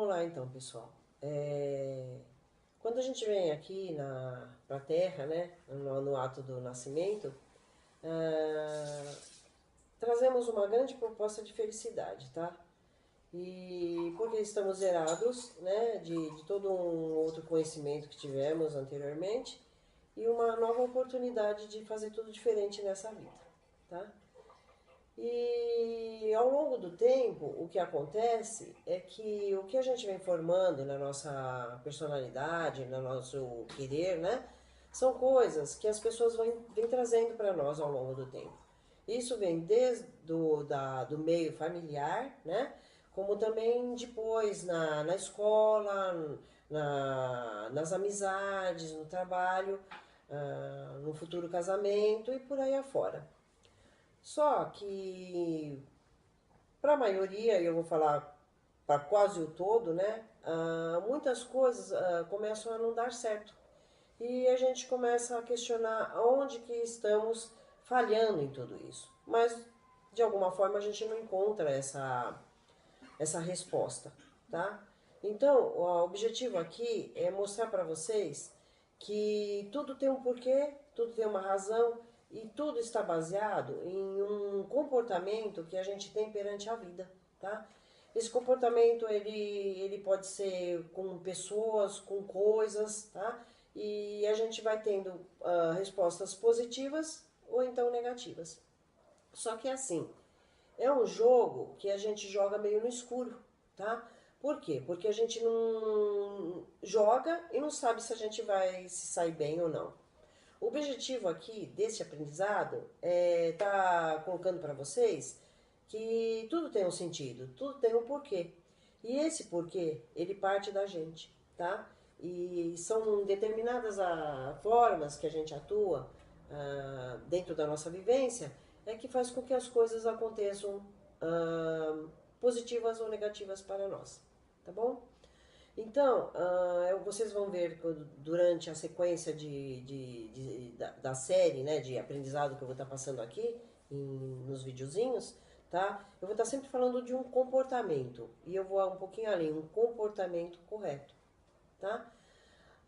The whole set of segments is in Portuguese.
Vamos lá então, pessoal. Quando a gente vem aqui para a Terra, né, no ato do nascimento, ah, trazemos uma grande proposta de felicidade, tá? E porque estamos zerados, né, de todo um outro conhecimento que tivemos anteriormente e uma nova oportunidade de fazer tudo diferente nessa vida, tá? E ao longo do tempo, o que acontece é que o que a gente vem formando na nossa personalidade, no nosso querer, né? São coisas que as pessoas vêm trazendo para nós ao longo do tempo. Isso vem desde do meio familiar, né? Como também depois na escola, nas amizades, no trabalho, no futuro casamento e por aí afora. Só que para a maioria, e eu vou falar para quase o todo, né? Muitas coisas começam a não dar certo. E a gente começa a questionar onde que estamos falhando em tudo isso. Mas, de alguma forma, a gente não encontra essa resposta, tá? Então, o objetivo aqui é mostrar para vocês que tudo tem um porquê, tudo tem uma razão e tudo está baseado em um comportamento que a gente tem perante a vida, tá? Esse comportamento ele pode ser com pessoas, com coisas, tá? E a gente vai tendo respostas positivas ou então negativas. Só que assim, é um jogo que a gente joga meio no escuro, tá? Por quê? Porque a gente não joga e não sabe se a gente vai se sair bem ou não. O objetivo aqui desse aprendizado é tá colocando para vocês que tudo tem um sentido, tudo tem um porquê. E esse porquê, ele parte da gente, tá? E são determinadas formas que a gente atua dentro da nossa vivência é que faz com que as coisas aconteçam positivas ou negativas para nós, tá bom? Então, vocês vão ver durante a sequência da série, né, de aprendizado que eu vou estar passando aqui, nos videozinhos, tá? Eu vou estar sempre falando de um comportamento, e eu vou um pouquinho além, um comportamento correto, tá?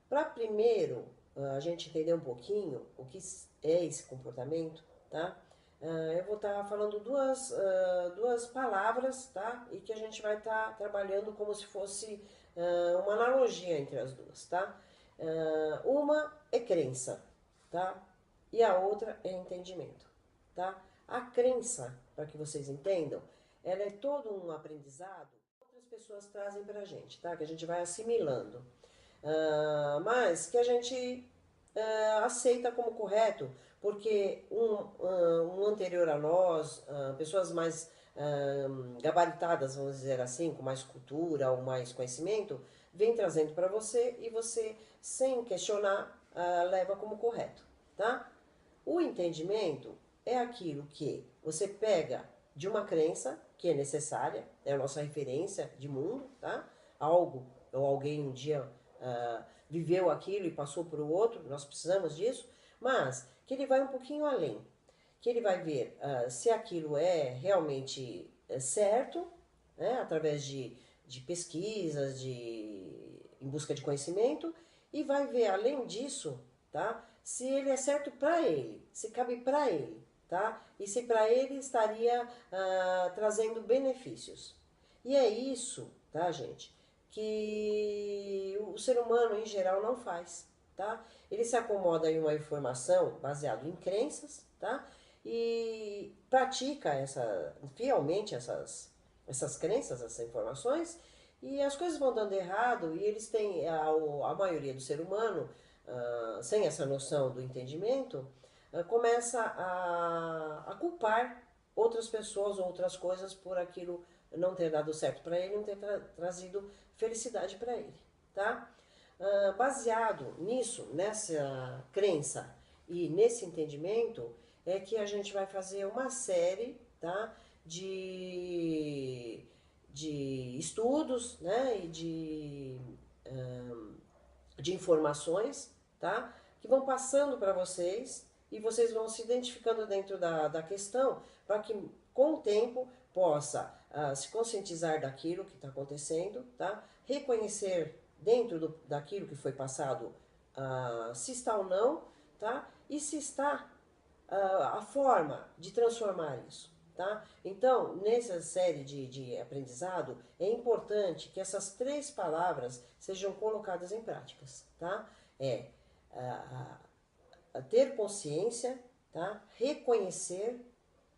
Para primeiro a gente entender um pouquinho o que é esse comportamento, tá? Eu vou estar falando duas palavras, tá? E que a gente vai estar trabalhando como se fosse uma analogia entre as duas, tá? Uma é crença, tá? E a outra é entendimento, tá? A crença, para que vocês entendam, ela é todo um aprendizado que outras pessoas trazem para a gente, tá? Que a gente vai assimilando. Mas que a gente aceita como correto, porque um anterior a nós, pessoas mais gabaritadas, vamos dizer assim, com mais cultura ou mais conhecimento, vem trazendo para você e você, sem questionar, leva como correto, tá? O entendimento é aquilo que você pega de uma crença que é necessária, é a nossa referência de mundo, tá? Algo ou alguém um dia viveu aquilo e passou para o outro, nós precisamos disso, mas que ele vai um pouquinho além, que ele vai ver se aquilo é realmente certo, né, através de pesquisas, em busca de conhecimento, e vai ver além disso, tá, se ele é certo para ele, se cabe para ele, tá, e se para ele estaria trazendo benefícios. E é isso, tá, gente, que o ser humano em geral não faz, tá? Ele se acomoda em uma informação baseada em crenças, tá? E pratica fielmente essas crenças, essas informações, e as coisas vão dando errado e eles têm, a maioria do ser humano, sem essa noção do entendimento, começa a culpar outras pessoas ou outras coisas por aquilo não ter dado certo para ele, não ter trazido felicidade para ele, tá? Baseado nisso, nessa crença e nesse entendimento, é que a gente vai fazer uma série, tá? De estudos, né? E de informações, tá? Que vão passando para vocês e vocês vão se identificando dentro da questão para que com o tempo possa se conscientizar daquilo que está acontecendo, tá? Reconhecer dentro daquilo que foi passado se está ou não, tá? E se está a forma de transformar isso. Tá? Então, nessa série de aprendizado, é importante que essas 3 palavras sejam colocadas em práticas. Tá? É ter consciência, tá? Reconhecer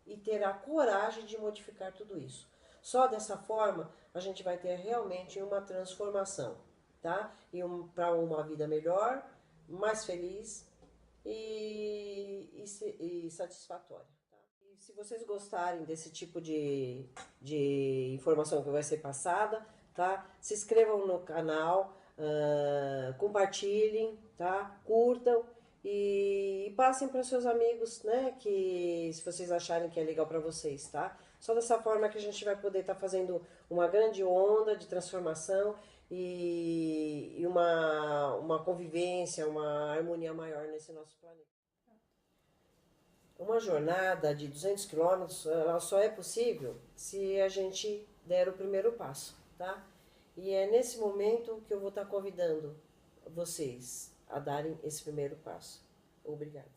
e ter a coragem de modificar tudo isso. Só dessa forma a gente vai ter realmente uma transformação, tá? E para uma vida melhor, mais feliz e satisfatória. Tá? E se vocês gostarem desse tipo de informação que vai ser passada, tá? Se inscrevam no canal, compartilhem, tá? Curtam e passem para seus amigos, né? Que se vocês acharem que é legal para vocês, tá? Só dessa forma que a gente vai poder estar fazendo uma grande onda de transformação e uma convivência, uma harmonia maior nesse nosso planeta. Uma jornada de 200 quilômetros, ela só é possível se a gente der o primeiro passo, tá? E é nesse momento que eu vou estar convidando vocês a darem esse primeiro passo. Obrigada.